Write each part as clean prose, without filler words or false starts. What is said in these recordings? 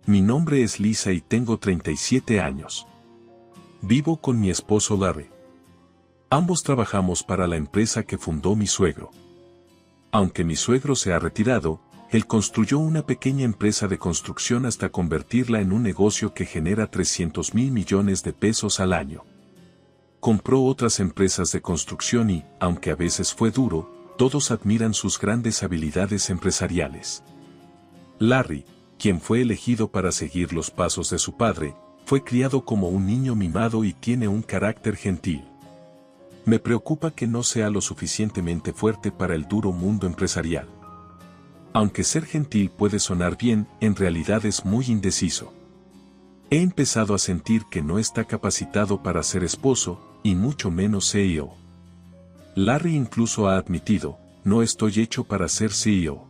Mi nombre es Lisa y tengo 37 años. Vivo con mi esposo Larry. Ambos trabajamos para la empresa que fundó mi suegro. Aunque mi suegro se ha retirado, él construyó una pequeña empresa de construcción hasta convertirla en un negocio que genera 300,000 millones de pesos al año. Compró otras empresas de construcción y, aunque a veces fue duro, todos admiran sus grandes habilidades empresariales. Larry, quien fue elegido para seguir los pasos de su padre, fue criado como un niño mimado y tiene un carácter gentil. Me preocupa que no sea lo suficientemente fuerte para el duro mundo empresarial. Aunque ser gentil puede sonar bien, en realidad es muy indeciso. He empezado a sentir que no está capacitado para ser esposo, y mucho menos CEO. Larry incluso ha admitido, no estoy hecho para ser CEO.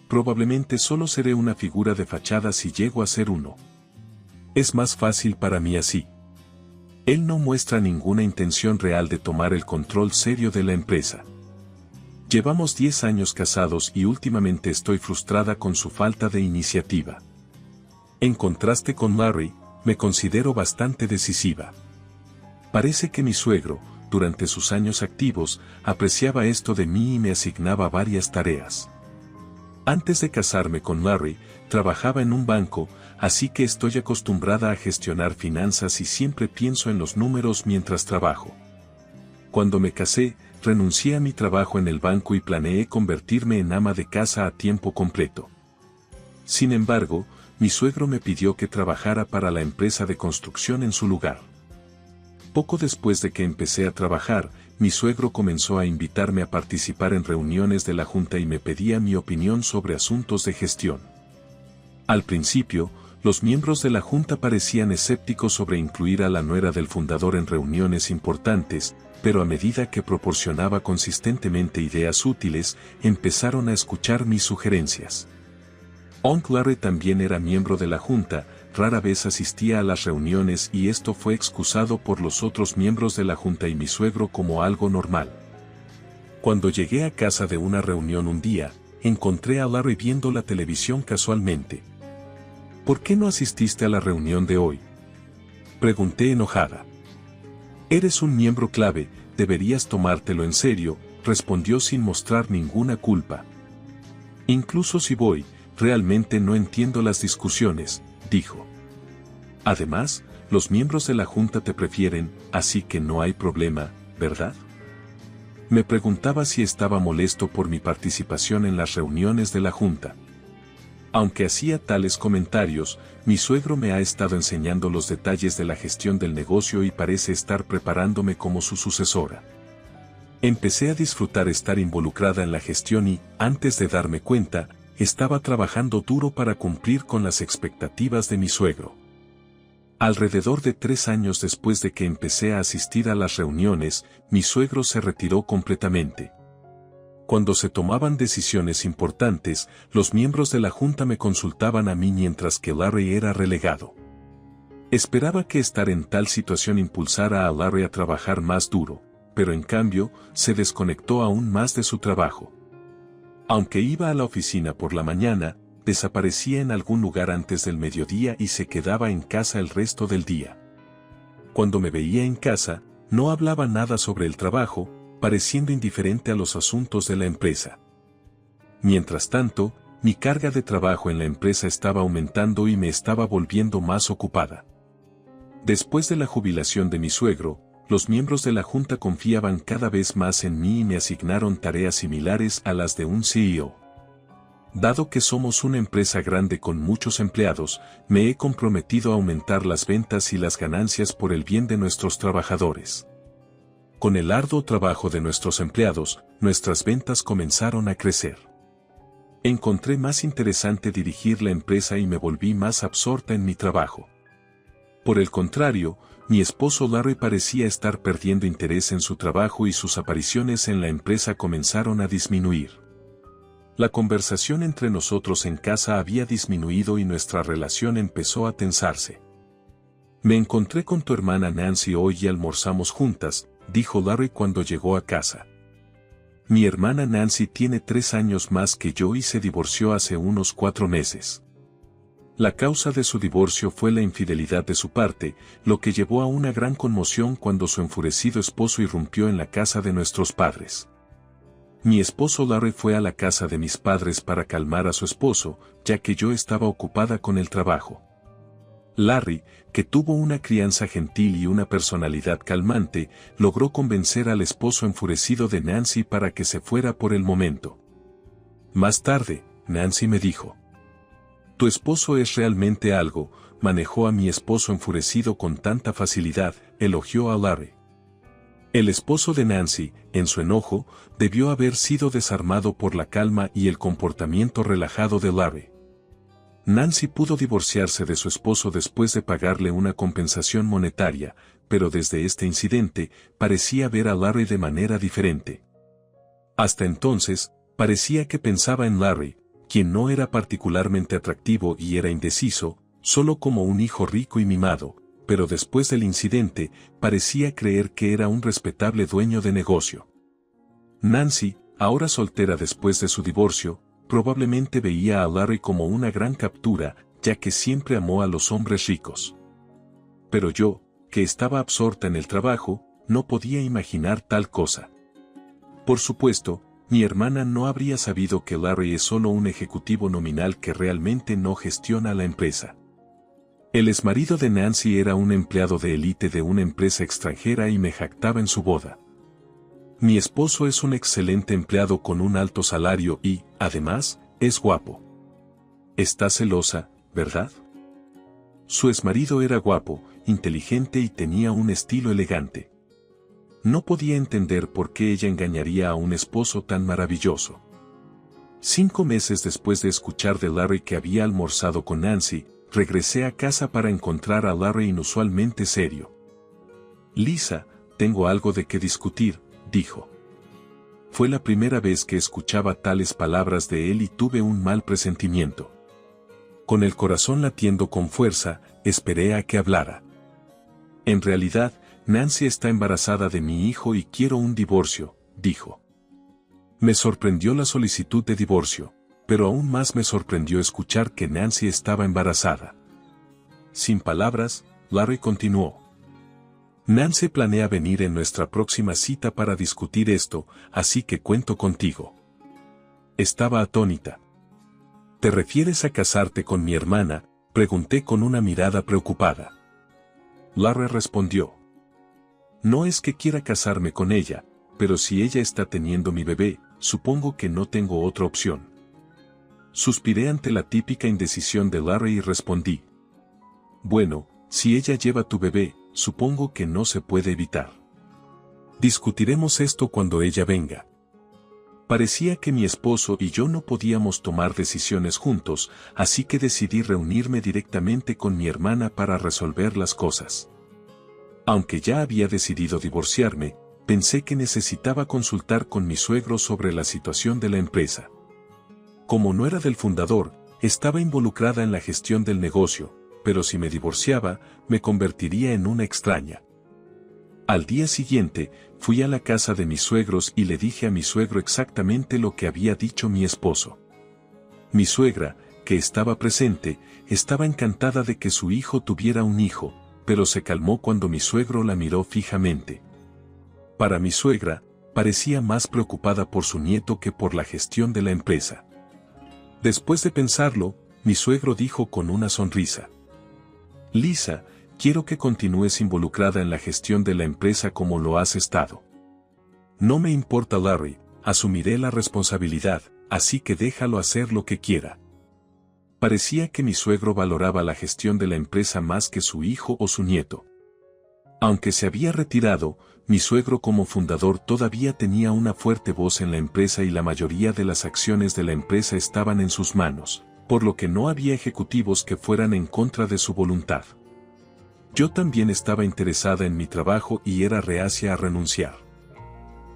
Probablemente solo seré una figura de fachada si llego a ser uno. Es más fácil para mí así. Él no muestra ninguna intención real de tomar el control serio de la empresa. Llevamos 10 años casados y últimamente estoy frustrada con su falta de iniciativa. En contraste con Larry, me considero bastante decisiva. Parece que mi suegro, durante sus años activos, apreciaba esto de mí y me asignaba varias tareas. Antes de casarme con Larry, trabajaba en un banco, así que estoy acostumbrada a gestionar finanzas y siempre pienso en los números mientras trabajo. Cuando me casé, renuncié a mi trabajo en el banco y planeé convertirme en ama de casa a tiempo completo. Sin embargo, mi suegro me pidió que trabajara para la empresa de construcción en su lugar. Poco después de que empecé a trabajar, mi suegro comenzó a invitarme a participar en reuniones de la junta y me pedía mi opinión sobre asuntos de gestión. Al principio, los miembros de la junta parecían escépticos sobre incluir a la nuera del fundador en reuniones importantes, pero a medida que proporcionaba consistentemente ideas útiles, empezaron a escuchar mis sugerencias. Oncle Larry también era miembro de la junta, rara vez asistía a las reuniones y esto fue excusado por los otros miembros de la junta y mi suegro como algo normal. Cuando llegué a casa de una reunión un día, encontré a Larry viendo la televisión casualmente. ¿Por qué no asististe a la reunión de hoy?, pregunté enojada. Eres un miembro clave, deberías tomártelo en serio, respondió sin mostrar ninguna culpa. Incluso si voy, realmente no entiendo las discusiones, dijo. Además, los miembros de la junta te prefieren, así que no hay problema, ¿verdad? Me preguntaba si estaba molesto por mi participación en las reuniones de la junta. Aunque hacía tales comentarios, mi suegro me ha estado enseñando los detalles de la gestión del negocio y parece estar preparándome como su sucesora. Empecé a disfrutar estar involucrada en la gestión y, antes de darme cuenta, estaba trabajando duro para cumplir con las expectativas de mi suegro. Alrededor de 3 años después de que empecé a asistir a las reuniones, mi suegro se retiró completamente. Cuando se tomaban decisiones importantes, los miembros de la junta me consultaban a mí mientras que Larry era relegado. Esperaba que estar en tal situación impulsara a Larry a trabajar más duro, pero en cambio, se desconectó aún más de su trabajo. Aunque iba a la oficina por la mañana, desaparecía en algún lugar antes del mediodía y se quedaba en casa el resto del día. Cuando me veía en casa, no hablaba nada sobre el trabajo, pareciendo indiferente a los asuntos de la empresa. Mientras tanto, mi carga de trabajo en la empresa estaba aumentando y me estaba volviendo más ocupada. Después de la jubilación de mi suegro, los miembros de la junta confiaban cada vez más en mí y me asignaron tareas similares a las de un CEO. Dado que somos una empresa grande con muchos empleados, me he comprometido a aumentar las ventas y las ganancias por el bien de nuestros trabajadores. Con el arduo trabajo de nuestros empleados, nuestras ventas comenzaron a crecer. Encontré más interesante dirigir la empresa y me volví más absorta en mi trabajo. Por el contrario, mi esposo Larry parecía estar perdiendo interés en su trabajo y sus apariciones en la empresa comenzaron a disminuir. La conversación entre nosotros en casa había disminuido y nuestra relación empezó a tensarse. Me encontré con tu hermana Nancy hoy y almorzamos juntas, dijo Larry cuando llegó a casa. Mi hermana Nancy tiene 3 años más que yo y se divorció hace unos 4 meses. La causa de su divorcio fue la infidelidad de su parte, lo que llevó a una gran conmoción cuando su enfurecido esposo irrumpió en la casa de nuestros padres. Mi esposo Larry fue a la casa de mis padres para calmar a su esposo, ya que yo estaba ocupada con el trabajo. Larry, que tuvo una crianza gentil y una personalidad calmante, logró convencer al esposo enfurecido de Nancy para que se fuera por el momento. Más tarde, Nancy me dijo: «Tu esposo es realmente algo», manejó a mi esposo enfurecido con tanta facilidad, elogió a Larry. El esposo de Nancy, en su enojo, debió haber sido desarmado por la calma y el comportamiento relajado de Larry. Nancy pudo divorciarse de su esposo después de pagarle una compensación monetaria, pero desde este incidente, parecía ver a Larry de manera diferente. Hasta entonces, parecía que pensaba en Larry, quien no era particularmente atractivo y era indeciso, solo como un hijo rico y mimado, pero después del incidente, parecía creer que era un respetable dueño de negocio. Nancy, ahora soltera después de su divorcio, probablemente veía a Larry como una gran captura, ya que siempre amó a los hombres ricos. Pero yo, que estaba absorta en el trabajo, no podía imaginar tal cosa. Por supuesto, mi hermana no habría sabido que Larry es solo un ejecutivo nominal que realmente no gestiona la empresa. El exmarido de Nancy era un empleado de élite de una empresa extranjera y me jactaba en su boda. Mi esposo es un excelente empleado con un alto salario y, además, es guapo. Está celosa, ¿verdad? Su exmarido era guapo, inteligente y tenía un estilo elegante. No podía entender por qué ella engañaría a un esposo tan maravilloso. 5 meses después de escuchar de Larry que había almorzado con Nancy, regresé a casa para encontrar a Larry inusualmente serio. «Lisa, tengo algo de qué discutir», dijo. Fue la primera vez que escuchaba tales palabras de él y tuve un mal presentimiento. Con el corazón latiendo con fuerza, esperé a que hablara. «En realidad, Nancy está embarazada de mi hijo y quiero un divorcio», dijo. Me sorprendió la solicitud de divorcio, pero aún más me sorprendió escuchar que Nancy estaba embarazada. Sin palabras, Larry continuó. «Nancy planea venir en nuestra próxima cita para discutir esto, así que cuento contigo». Estaba atónita. «¿Te refieres a casarte con mi hermana?», pregunté con una mirada preocupada. Larry respondió. «No es que quiera casarme con ella, pero si ella está teniendo mi bebé, supongo que no tengo otra opción». Suspiré ante la típica indecisión de Larry y respondí. «Bueno, si ella lleva tu bebé, supongo que no se puede evitar. Discutiremos esto cuando ella venga». Parecía que mi esposo y yo no podíamos tomar decisiones juntos, así que decidí reunirme directamente con mi hermana para resolver las cosas. Aunque ya había decidido divorciarme, pensé que necesitaba consultar con mi suegro sobre la situación de la empresa. Como no era del fundador, estaba involucrada en la gestión del negocio, pero si me divorciaba, me convertiría en una extraña. Al día siguiente, fui a la casa de mis suegros y le dije a mi suegro exactamente lo que había dicho mi esposo. Mi suegra, que estaba presente, estaba encantada de que su hijo tuviera un hijo, pero se calmó cuando mi suegro la miró fijamente. Para mi suegra, parecía más preocupada por su nieto que por la gestión de la empresa. Después de pensarlo, mi suegro dijo con una sonrisa. «Lisa, quiero que continúes involucrada en la gestión de la empresa como lo has estado. No me importa Larry, asumiré la responsabilidad, así que déjalo hacer lo que quiera». Parecía que mi suegro valoraba la gestión de la empresa más que su hijo o su nieto. Aunque se había retirado, mi suegro como fundador todavía tenía una fuerte voz en la empresa y la mayoría de las acciones de la empresa estaban en sus manos, por lo que no había ejecutivos que fueran en contra de su voluntad. Yo también estaba interesada en mi trabajo y era reacia a renunciar.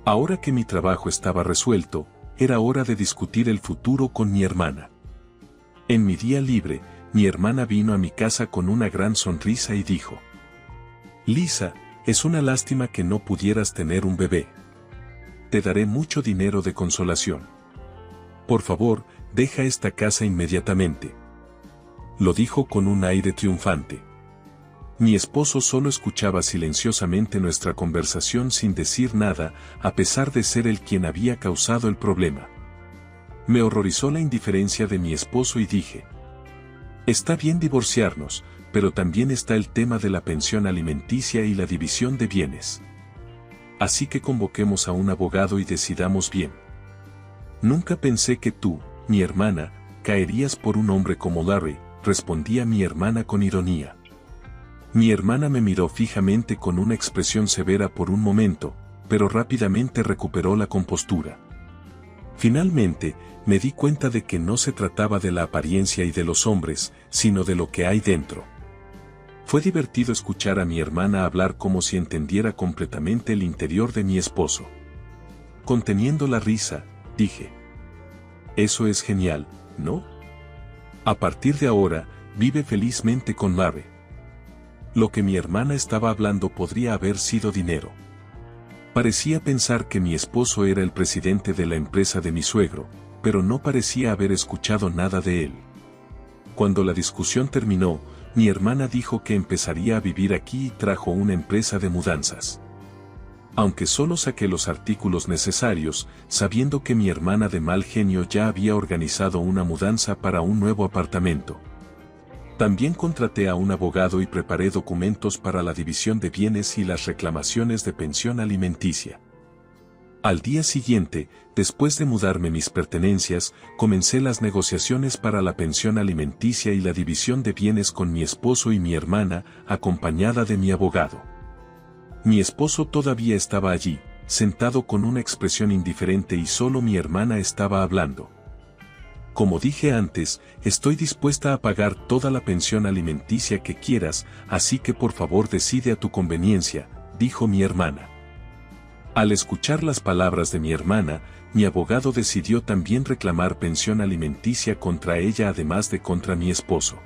Ahora que mi trabajo estaba resuelto, era hora de discutir el futuro con mi hermana. En mi día libre, mi hermana vino a mi casa con una gran sonrisa y dijo: «Lisa, es una lástima que no pudieras tener un bebé. Te daré mucho dinero de consolación. Por favor, deja esta casa inmediatamente». Lo dijo con un aire triunfante. Mi esposo solo escuchaba silenciosamente nuestra conversación sin decir nada, a pesar de ser él quien había causado el problema. Me horrorizó la indiferencia de mi esposo y dije: está bien divorciarnos, pero también está el tema de la pensión alimenticia y la división de bienes. Así que convoquemos a un abogado y decidamos bien. Nunca pensé que tú, mi hermana, caerías por un hombre como Larry, respondía mi hermana con ironía. Mi hermana me miró fijamente con una expresión severa por un momento, pero rápidamente recuperó la compostura. Finalmente, me di cuenta de que no se trataba de la apariencia y de los hombres, sino de lo que hay dentro. Fue divertido escuchar a mi hermana hablar como si entendiera completamente el interior de mi esposo. Conteniendo la risa, dije: eso es genial, ¿no? A partir de ahora, vive felizmente con Larry. Lo que mi hermana estaba hablando podría haber sido dinero. Parecía pensar que mi esposo era el presidente de la empresa de mi suegro, pero no parecía haber escuchado nada de él. Cuando la discusión terminó, mi hermana dijo que empezaría a vivir aquí y trajo una empresa de mudanzas. Aunque solo saqué los artículos necesarios, sabiendo que mi hermana de mal genio ya había organizado una mudanza para un nuevo apartamento. También contraté a un abogado y preparé documentos para la división de bienes y las reclamaciones de pensión alimenticia. Al día siguiente, después de mudarme mis pertenencias, comencé las negociaciones para la pensión alimenticia y la división de bienes con mi esposo y mi hermana, acompañada de mi abogado. Mi esposo todavía estaba allí, sentado con una expresión indiferente y solo mi hermana estaba hablando. Como dije antes, estoy dispuesta a pagar toda la pensión alimenticia que quieras, así que por favor decide a tu conveniencia, dijo mi hermana. Al escuchar las palabras de mi hermana, mi abogado decidió también reclamar pensión alimenticia contra ella además de contra mi esposo.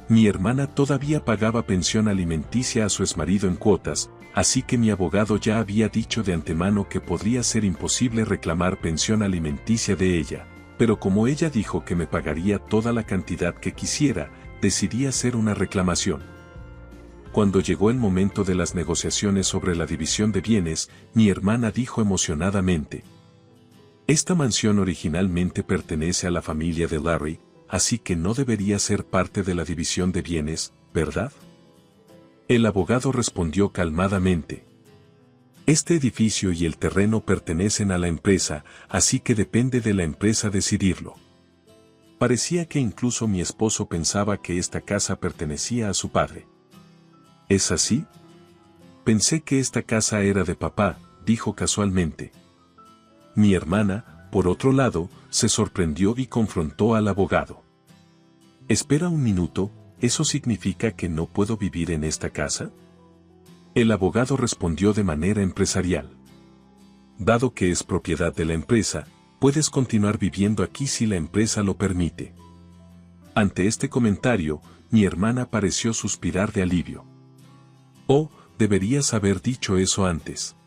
Mi hermana todavía pagaba pensión alimenticia a su exmarido en cuotas, así que mi abogado ya había dicho de antemano que podría ser imposible reclamar pensión alimenticia de ella, pero como ella dijo que me pagaría toda la cantidad que quisiera, decidí hacer una reclamación. Cuando llegó el momento de las negociaciones sobre la división de bienes, mi hermana dijo emocionadamente: esta mansión originalmente pertenece a la familia de Larry, así que no debería ser parte de la división de bienes, ¿verdad? El abogado respondió calmadamente: este edificio y el terreno pertenecen a la empresa, así que depende de la empresa decidirlo. Parecía que incluso mi esposo pensaba que esta casa pertenecía a su padre. ¿Es así? Pensé que esta casa era de papá, dijo casualmente. Mi hermana, por otro lado, se sorprendió y confrontó al abogado. Espera un minuto, ¿eso significa que no puedo vivir en esta casa? El abogado respondió de manera empresarial. Dado que es propiedad de la empresa, puedes continuar viviendo aquí si la empresa lo permite. Ante este comentario, mi hermana pareció suspirar de alivio. Oh, deberías haber dicho eso antes.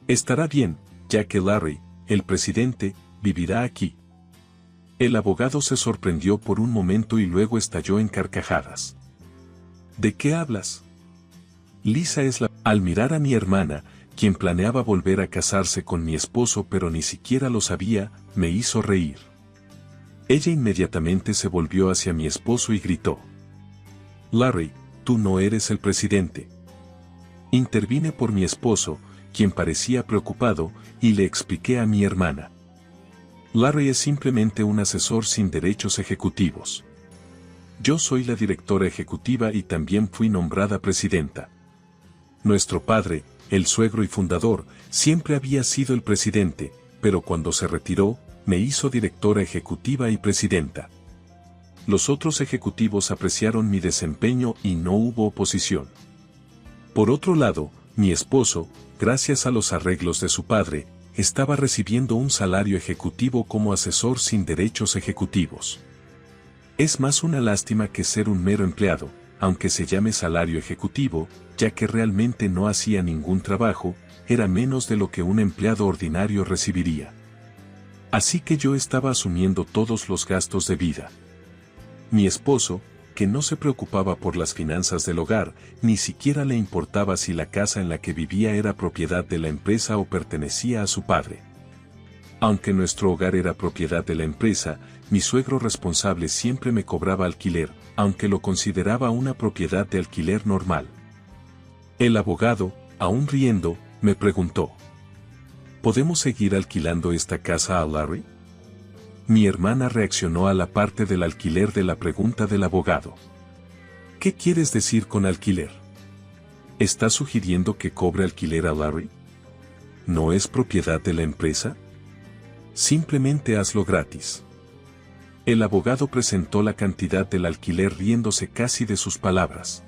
Estará bien, ya que Larry, el presidente, vivirá aquí. El abogado se sorprendió por un momento y luego estalló en carcajadas. ¿De qué hablas? Lisa es la... Al mirar a mi hermana, quien planeaba volver a casarse con mi esposo pero ni siquiera lo sabía, me hizo reír. Ella inmediatamente se volvió hacia mi esposo y gritó: Larry, tú no eres el presidente. Intervine por mi esposo, quien parecía preocupado, y le expliqué a mi hermana. Larry es simplemente un asesor sin derechos ejecutivos. Yo soy la directora ejecutiva y también fui nombrada presidenta. Nuestro padre, el suegro y fundador, siempre había sido el presidente, pero cuando se retiró, me hizo directora ejecutiva y presidenta. Los otros ejecutivos apreciaron mi desempeño y no hubo oposición. Por otro lado, mi esposo, gracias a los arreglos de su padre, estaba recibiendo un salario ejecutivo como asesor sin derechos ejecutivos. Es más una lástima que ser un mero empleado, aunque se llame salario ejecutivo, ya que realmente no hacía ningún trabajo, era menos de lo que un empleado ordinario recibiría. Así que yo estaba asumiendo todos los gastos de vida. Mi esposo, que no se preocupaba por las finanzas del hogar, ni siquiera le importaba si la casa en la que vivía era propiedad de la empresa o pertenecía a su padre. Aunque nuestro hogar era propiedad de la empresa, mi suegro responsable siempre me cobraba alquiler, aunque lo consideraba una propiedad de alquiler normal. El abogado, aún riendo, me preguntó: ¿podemos seguir alquilando esta casa a Larry? Mi hermana reaccionó a la parte del alquiler de la pregunta del abogado. ¿Qué quieres decir con alquiler? ¿Estás sugiriendo que cobre alquiler a Larry? ¿No es propiedad de la empresa? Simplemente hazlo gratis. El abogado presentó la cantidad del alquiler riéndose casi de sus palabras.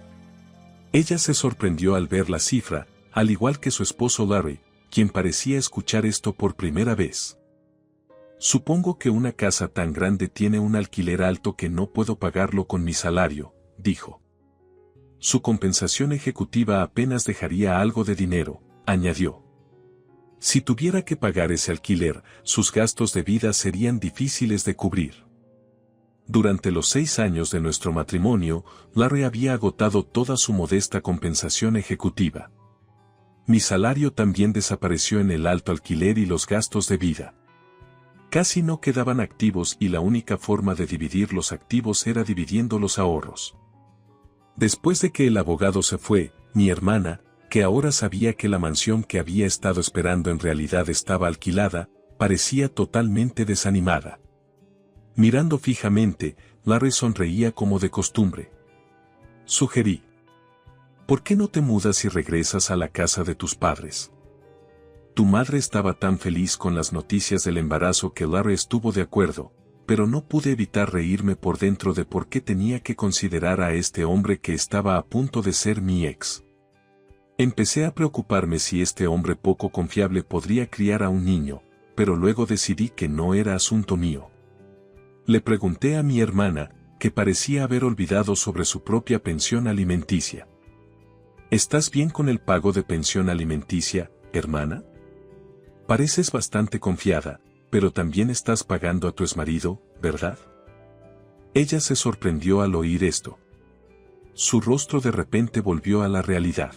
Ella se sorprendió al ver la cifra, al igual que su esposo Larry, quien parecía escuchar esto por primera vez. Supongo que una casa tan grande tiene un alquiler alto que no puedo pagarlo con mi salario, dijo. Su compensación ejecutiva apenas dejaría algo de dinero, añadió. Si tuviera que pagar ese alquiler, sus gastos de vida serían difíciles de cubrir. Durante los 6 años de nuestro matrimonio, Larry había agotado toda su modesta compensación ejecutiva. Mi salario también desapareció en el alto alquiler y los gastos de vida. Casi no quedaban activos y la única forma de dividir los activos era dividiendo los ahorros. Después de que el abogado se fue, mi hermana, que ahora sabía que la mansión que había estado esperando en realidad estaba alquilada, parecía totalmente desanimada. Mirando fijamente, Larry sonreía como de costumbre. Sugerí: ¿por qué no te mudas y regresas a la casa de tus padres? Tu madre estaba tan feliz con las noticias del embarazo que Larry estuvo de acuerdo, pero no pude evitar reírme por dentro de por qué tenía que considerar a este hombre que estaba a punto de ser mi ex. Empecé a preocuparme si este hombre poco confiable podría criar a un niño, pero luego decidí que no era asunto mío. Le pregunté a mi hermana, que parecía haber olvidado sobre su propia pensión alimenticia. ¿Estás bien con el pago de pensión alimenticia, hermana? Pareces bastante confiada, pero también estás pagando a tu exmarido, ¿verdad? Ella se sorprendió al oír esto. Su rostro de repente volvió a la realidad.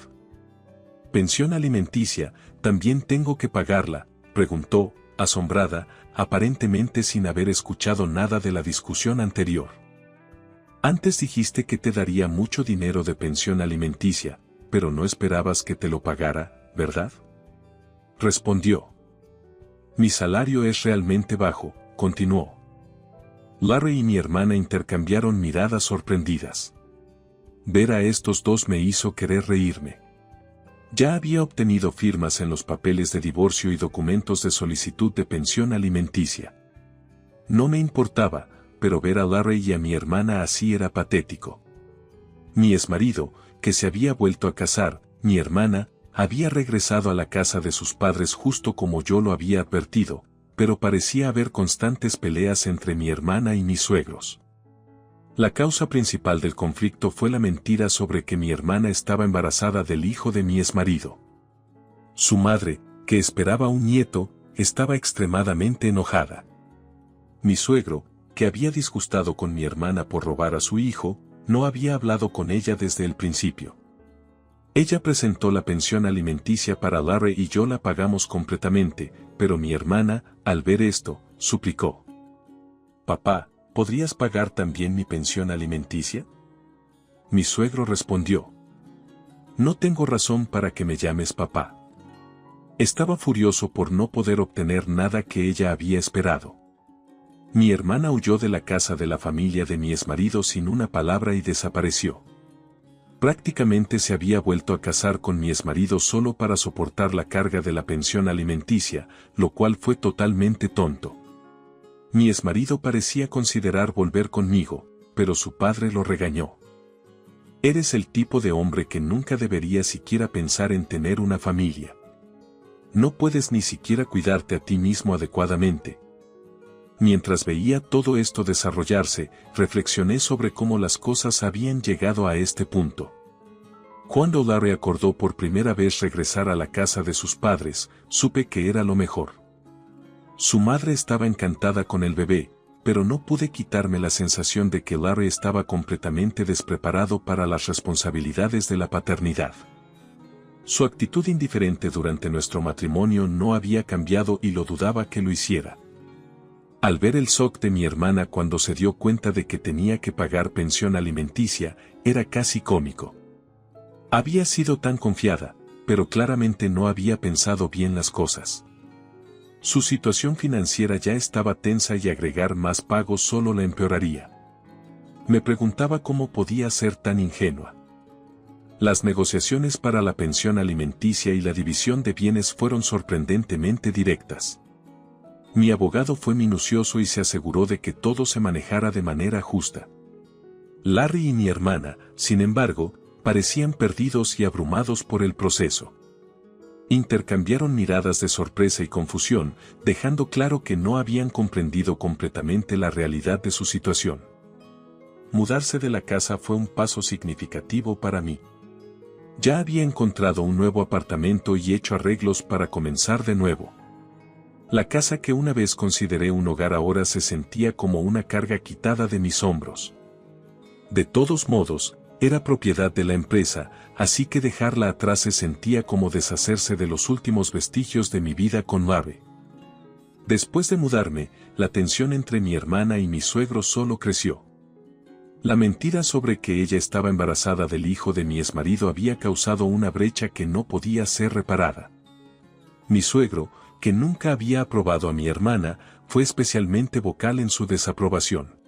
¿Pensión alimenticia, también tengo que pagarla?, preguntó, asombrada, aparentemente sin haber escuchado nada de la discusión anterior. Antes dijiste que te daría mucho dinero de pensión alimenticia, pero no esperabas que te lo pagara, ¿verdad? Respondió. Mi salario es realmente bajo, continuó. Larry y mi hermana intercambiaron miradas sorprendidas. Ver a estos dos me hizo querer reírme. Ya había obtenido firmas en los papeles de divorcio y documentos de solicitud de pensión alimenticia. No me importaba, pero ver a Larry y a mi hermana así era patético. Mi exmarido, que se había vuelto a casar, mi hermana, había regresado a la casa de sus padres justo como yo lo había advertido, pero parecía haber constantes peleas entre mi hermana y mis suegros. La causa principal del conflicto fue la mentira sobre que mi hermana estaba embarazada del hijo de mi exmarido. Su madre, que esperaba un nieto, estaba extremadamente enojada. Mi suegro, que había disgustado con mi hermana por robar a su hijo, no había hablado con ella desde el principio. Ella presentó la pensión alimenticia para Larry y yo la pagamos completamente, pero mi hermana, al ver esto, suplicó. Papá, ¿podrías pagar también mi pensión alimenticia? Mi suegro respondió. No tengo razón para que me llames papá. Estaba furioso por no poder obtener nada que ella había esperado. Mi hermana huyó de la casa de la familia de mi exmarido sin una palabra y desapareció. Prácticamente se había vuelto a casar con mi exmarido solo para soportar la carga de la pensión alimenticia, lo cual fue totalmente tonto. Mi exmarido parecía considerar volver conmigo, pero su padre lo regañó. Eres el tipo de hombre que nunca debería siquiera pensar en tener una familia. No puedes ni siquiera cuidarte a ti mismo adecuadamente. Mientras veía todo esto desarrollarse, reflexioné sobre cómo las cosas habían llegado a este punto. Cuando Larry acordó por primera vez regresar a la casa de sus padres, supe que era lo mejor. Su madre estaba encantada con el bebé, pero no pude quitarme la sensación de que Larry estaba completamente despreparado para las responsabilidades de la paternidad. Su actitud indiferente durante nuestro matrimonio no había cambiado y lo dudaba que lo hiciera. Al ver el shock de mi hermana cuando se dio cuenta de que tenía que pagar pensión alimenticia, era casi cómico. Había sido tan confiada, pero claramente no había pensado bien las cosas. Su situación financiera ya estaba tensa y agregar más pagos solo la empeoraría. Me preguntaba cómo podía ser tan ingenua. Las negociaciones para la pensión alimenticia y la división de bienes fueron sorprendentemente directas. Mi abogado fue minucioso y se aseguró de que todo se manejara de manera justa. Larry y mi hermana, sin embargo, parecían perdidos y abrumados por el proceso. Intercambiaron miradas de sorpresa y confusión, dejando claro que no habían comprendido completamente la realidad de su situación. Mudarse de la casa fue un paso significativo para mí. Ya había encontrado un nuevo apartamento y hecho arreglos para comenzar de nuevo. La casa que una vez consideré un hogar ahora se sentía como una carga quitada de mis hombros. De todos modos, era propiedad de la empresa, así que dejarla atrás se sentía como deshacerse de los últimos vestigios de mi vida con Larry. Después de mudarme, la tensión entre mi hermana y mi suegro solo creció. La mentira sobre que ella estaba embarazada del hijo de mi exmarido había causado una brecha que no podía ser reparada. Mi suegro, que nunca había aprobado a mi hermana, fue especialmente vocal en su desaprobación.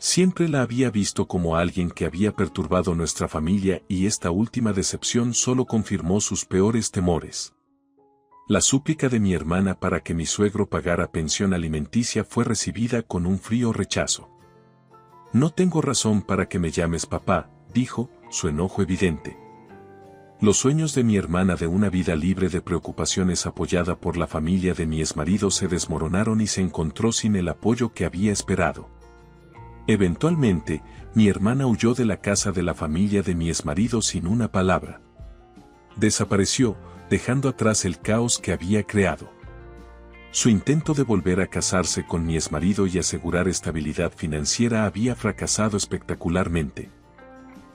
Siempre la había visto como alguien que había perturbado nuestra familia y esta última decepción solo confirmó sus peores temores. La súplica de mi hermana para que mi suegro pagara pensión alimenticia fue recibida con un frío rechazo. «No tengo razón para que me llames papá», dijo, su enojo evidente. Los sueños de mi hermana de una vida libre de preocupaciones apoyada por la familia de mi exmarido se desmoronaron y se encontró sin el apoyo que había esperado. Eventualmente, mi hermana huyó de la casa de la familia de mi exmarido sin una palabra. Desapareció, dejando atrás el caos que había creado. Su intento de volver a casarse con mi exmarido y asegurar estabilidad financiera había fracasado espectacularmente.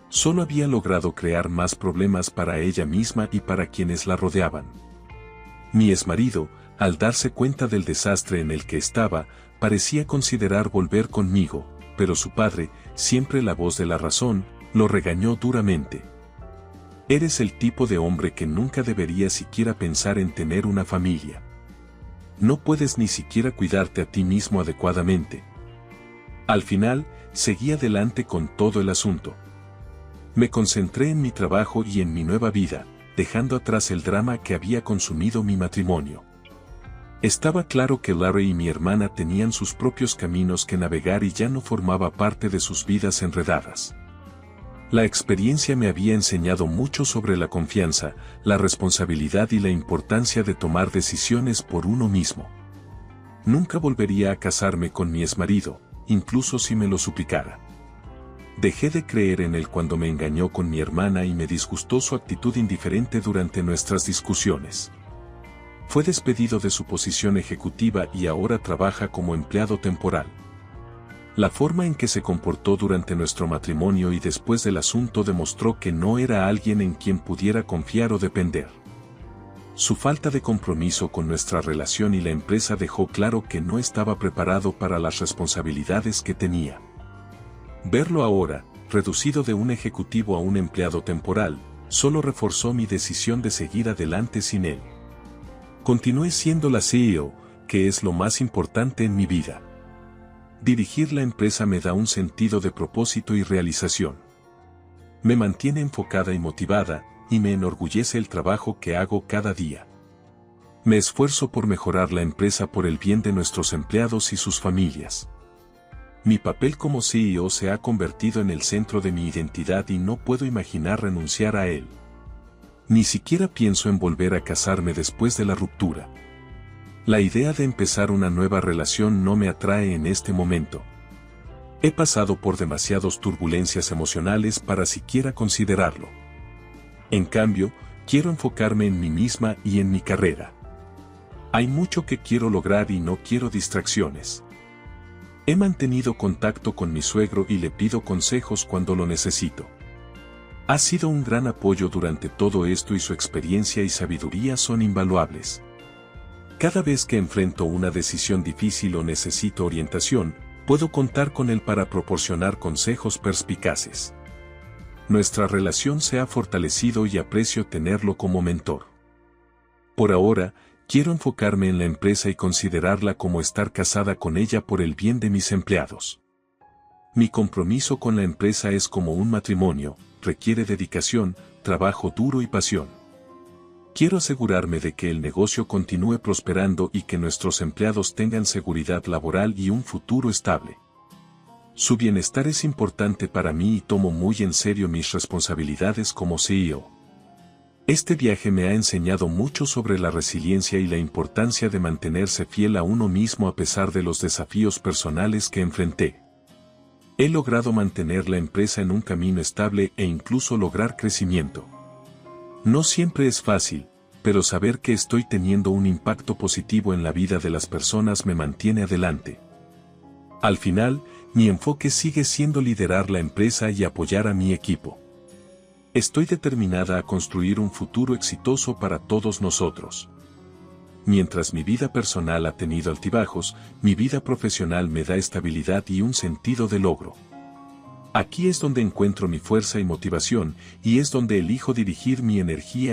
Solo había logrado crear más problemas para ella misma y para quienes la rodeaban. Mi exmarido, al darse cuenta del desastre en el que estaba, parecía considerar volver conmigo, pero su padre, siempre la voz de la razón, lo regañó duramente. «Eres el tipo de hombre que nunca debería siquiera pensar en tener una familia. No puedes ni siquiera cuidarte a ti mismo adecuadamente». Al final, seguí adelante con todo el asunto. Me concentré en mi trabajo y en mi nueva vida, dejando atrás el drama que había consumido mi matrimonio. Estaba claro que Larry y mi hermana tenían sus propios caminos que navegar y ya no formaba parte de sus vidas enredadas. La experiencia me había enseñado mucho sobre la confianza, la responsabilidad y la importancia de tomar decisiones por uno mismo. Nunca volvería a casarme con mi exmarido, incluso si me lo suplicara. Dejé de creer en él cuando me engañó con mi hermana y me disgustó su actitud indiferente durante nuestras discusiones. Fue despedido de su posición ejecutiva y ahora trabaja como empleado temporal. La forma en que se comportó durante nuestro matrimonio y después del asunto demostró que no era alguien en quien pudiera confiar o depender. Su falta de compromiso con nuestra relación y la empresa dejó claro que no estaba preparado para las responsabilidades que tenía. Verlo ahora, reducido de un ejecutivo a un empleado temporal, solo reforzó mi decisión de seguir adelante sin él. Continué siendo la CEO, que es lo más importante en mi vida. Dirigir la empresa me da un sentido de propósito y realización. Me mantiene enfocada y motivada, y me enorgullece el trabajo que hago cada día. Me esfuerzo por mejorar la empresa por el bien de nuestros empleados y sus familias. Mi papel como CEO se ha convertido en el centro de mi identidad y no puedo imaginar renunciar a él. Ni siquiera pienso en volver a casarme después de la ruptura. La idea de empezar una nueva relación no me atrae en este momento. He pasado por demasiadas turbulencias emocionales para siquiera considerarlo. En cambio, quiero enfocarme en mí misma y en mi carrera. Hay mucho que quiero lograr y no quiero distracciones. He mantenido contacto con mi suegro y le pido consejos cuando lo necesito. Ha sido un gran apoyo durante todo esto y su experiencia y sabiduría son invaluables. Cada vez que enfrento una decisión difícil o necesito orientación, puedo contar con él para proporcionar consejos perspicaces. Nuestra relación se ha fortalecido y aprecio tenerlo como mentor. Por ahora, quiero enfocarme en la empresa y considerarla como estar casada con ella por el bien de mis empleados. Mi compromiso con la empresa es como un matrimonio, requiere dedicación, trabajo duro y pasión. Quiero asegurarme de que el negocio continúe prosperando y que nuestros empleados tengan seguridad laboral y un futuro estable. Su bienestar es importante para mí y tomo muy en serio mis responsabilidades como CEO. Este viaje me ha enseñado mucho sobre la resiliencia y la importancia de mantenerse fiel a uno mismo a pesar de los desafíos personales que enfrenté. He logrado mantener la empresa en un camino estable e incluso lograr crecimiento. No siempre es fácil, pero saber que estoy teniendo un impacto positivo en la vida de las personas me mantiene adelante. Al final, mi enfoque sigue siendo liderar la empresa y apoyar a mi equipo. Estoy determinada a construir un futuro exitoso para todos nosotros. Mientras mi vida personal ha tenido altibajos, mi vida profesional me da estabilidad y un sentido de logro. Aquí es donde encuentro mi fuerza y motivación, y es donde elijo dirigir mi energía